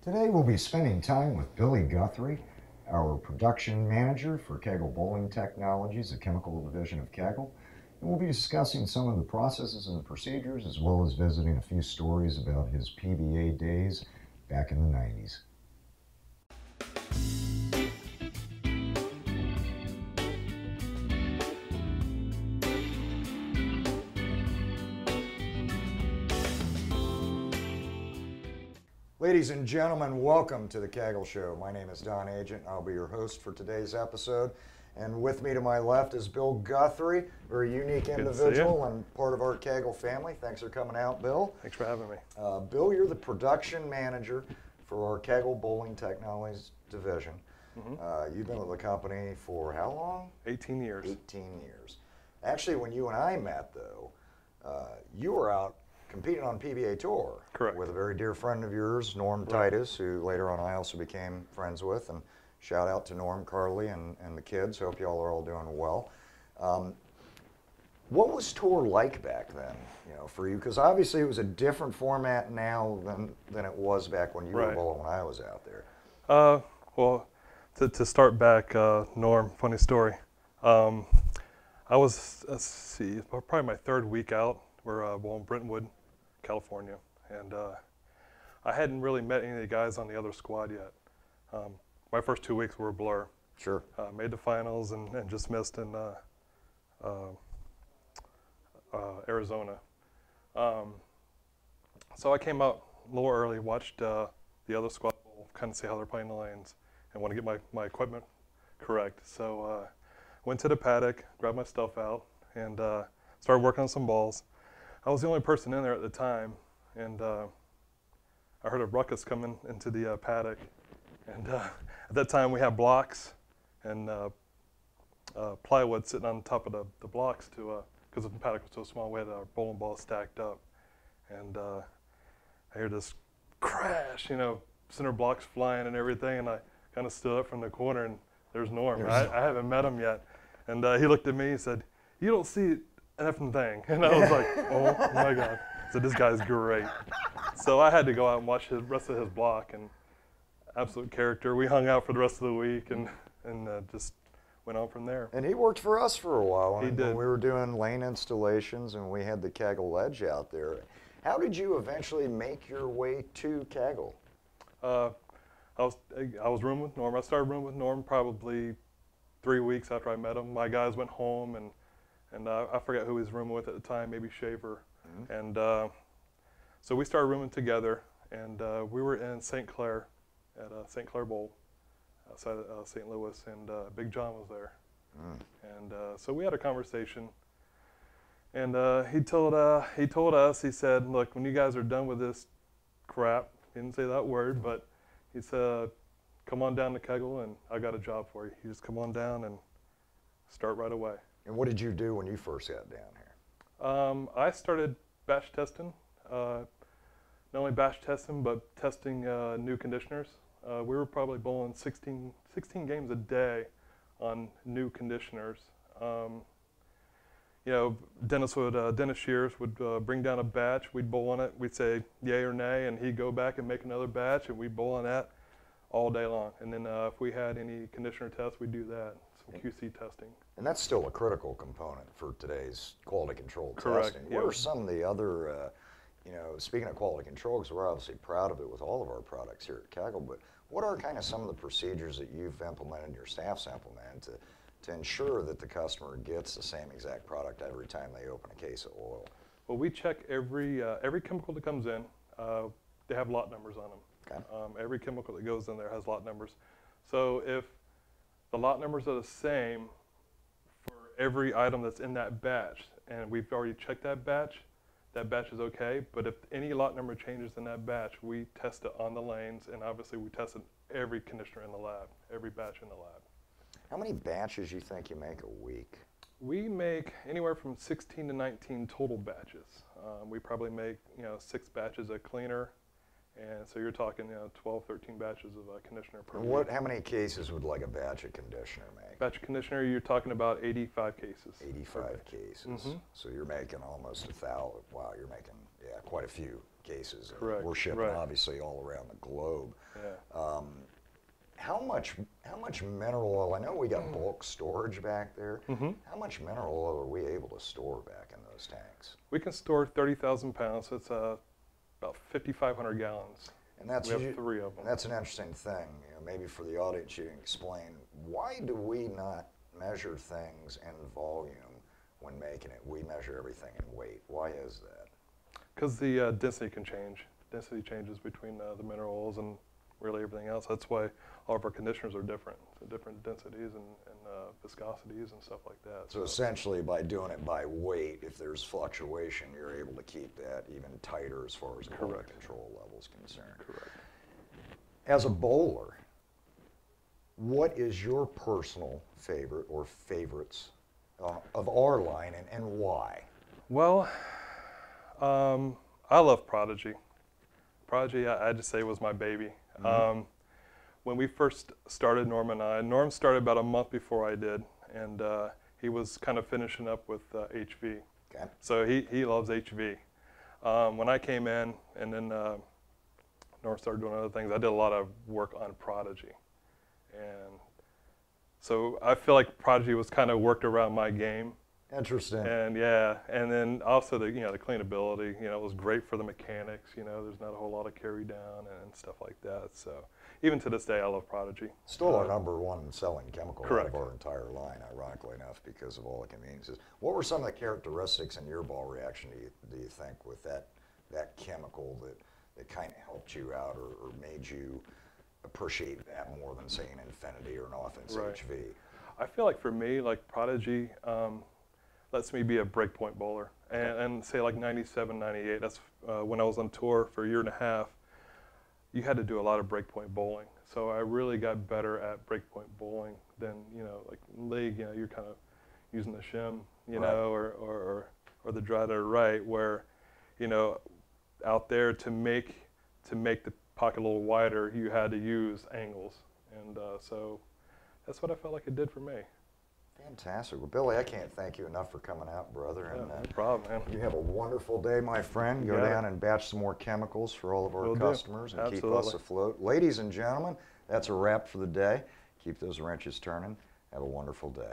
Today we'll be spending time with Billy Guthrie, our production manager for Kegel Bowling Technologies, the chemical division of Kegel. And we'll be discussing some of the processes and the procedures, as well as visiting a few stories about his PBA days back in the 90s. Ladies and gentlemen, welcome to the Kegel Show. My name is Don Agent. I'll be your host for today's episode. And with me to my left is Bill Guthrie, very unique individual and part of our Kegel family. Thanks for coming out, Bill. Thanks for having me. Bill, you're the production manager for our Kegel Bowling Technologies division. You've been with the company for how long? 18 years. 18 years. Actually, when you and I met, though, you were out competing on PBA Tour. Correct. With a very dear friend of yours, Norm Titus, who later on I also became friends with. And shout out to Norm, Carly, and the kids. Hope y'all are all doing well. What was tour like back then, for you? Because obviously it was a different format now than it was back when you were bowling when I was out there. Well, to start back, Norm, funny story. I was, probably my third week out. We're bowling Brentwood, California, and I hadn't really met any of the guys on the other squad yet. My first 2 weeks were a blur. Sure. Made the finals and just missed in Arizona. So I came out a little early, watched the other squad bowl, kind of see how they're playing the lanes, and want to get my equipment correct. So went to the paddock, grabbed my stuff out, and started working on some balls. I was the only person in there at the time, and I heard a ruckus coming into the paddock. And at that time, we had blocks and plywood sitting on top of the blocks because the paddock was so small, we had our bowling balls stacked up. And I hear this crash, center blocks flying and everything, and I kind of stood up from the corner, and there's Norm. I haven't met him yet. And he looked at me and said, "You don't see an effing thing." And I was like, oh my God. So this guy's great. So I had to go out and watch the rest of his block, and absolute character. We hung out for the rest of the week and just went on from there. And he worked for us for a while. He did. We were doing lane installations, and we had the Kegel Ledge out there. How did you eventually make your way to Kegel? I was rooming with Norm. I started rooming with Norm probably 3 weeks after I met him. My guys went home, and I forget who he was rooming with at the time, maybe Shaver. And so we started rooming together, and we were in St. Clair at St. Clair Bowl outside of St. Louis, and Big John was there. And so we had a conversation, and he told us, he said, "Look, when you guys are done with this crap," he didn't say that word, but he said, "Come on down to Kegel, and I got a job for you. You just come on down and start right away." And what did you do when you first got down here? I started batch testing. Not only batch testing, but testing new conditioners. We were probably bowling 16 games a day on new conditioners. Dennis Shears would bring down a batch. We'd bowl on it. We'd say yay or nay, and he'd go back and make another batch, and we'd bowl on that all day long. And then if we had any conditioner tests, we'd do that, some QC testing. And that's still a critical component for today's quality control Correct. testing. What are some of the other, speaking of quality control, because we're obviously proud of it with all of our products here at Kegel, but what are kind of some of the procedures that you've implemented, your staff's implemented, to ensure that the customer gets the same exact product every time they open a case of oil? Well, we check every chemical that comes in. They have lot numbers on them. Okay. Every chemical that goes in there has lot numbers. So if the lot numbers are the same for every item that's in that batch, and we've already checked that batch is okay. But if any lot number changes in that batch, we test it on the lanes, and obviously we test it every conditioner in the lab, every batch in the lab. How many batches you think you make a week? We make anywhere from 16 to 19 total batches. We probably make 6 batches of cleaner, and so you're talking 12, 13 batches of conditioner per week. How many cases would like a batch of conditioner make? Batch of conditioner, you're talking about 85 cases. 85 cases. So you're making almost 1,000. Wow, you're making Yeah, quite a few cases. Correct. We're shipping Right. obviously all around the globe. Yeah. How much mineral oil? I know we got bulk storage back there. Mm-hmm. How much mineral oil are we able to store back in those tanks? We can store 30,000 pounds. So it's about 5,500 gallons. And that's we have 3 of them. That's an interesting thing. You know, maybe for the audience, you can explain why do we not measure things in volume when making it? We measure everything in weight. Why is that? Because the density can change. Density changes between the mineral oils and really everything else. That's why all of our conditioners are different. So different densities and viscosities and stuff like that. So essentially, by doing it by weight, if there's fluctuation, you're able to keep that even tighter as far as quality control level is concerned. Correct. As a bowler, what is your personal favorite or favorites of our line, and why? Well, I love Prodigy. Prodigy, I just say, was my baby. Mm-hmm. When we first started, Norm started about a month before I did, and he was kind of finishing up with HV. Okay. So he loves HV. When I came in, and then Norm started doing other things, I did a lot of work on Prodigy. And so I feel like Prodigy was kind of worked around my game. Interesting. And yeah, and then also the the cleanability, it was great for the mechanics. There's not a whole lot of carry down and stuff like that. So even to this day, I love Prodigy. Still our #1 selling chemical out Correct. of our entire line, ironically enough, because of all the conveniences. What were some of the characteristics in your ball reaction, do you think, with that chemical that kind of helped you out or made you appreciate that more than, say, an Infinity or an Offense Right. HV? I feel like for me, like Prodigy lets me be a breakpoint bowler. And say like 97, 98, that's when I was on tour for a year and a half, you had to do a lot of breakpoint bowling. So I really got better at breakpoint bowling than, like league, you're kind of using the shim, Right. or the dry to right, where, out there to make the pocket a little wider, you had to use angles. And so that's what I felt like it did for me. Fantastic. Well, Billy, I can't thank you enough for coming out, brother. Yeah, And no problem, man. you have a wonderful day, my friend. Go got down it. and batch some more chemicals for all of our Will do. customers and keep us Absolutely. afloat. Ladies and gentlemen, that's a wrap for the day. Keep those wrenches turning. Have a wonderful day.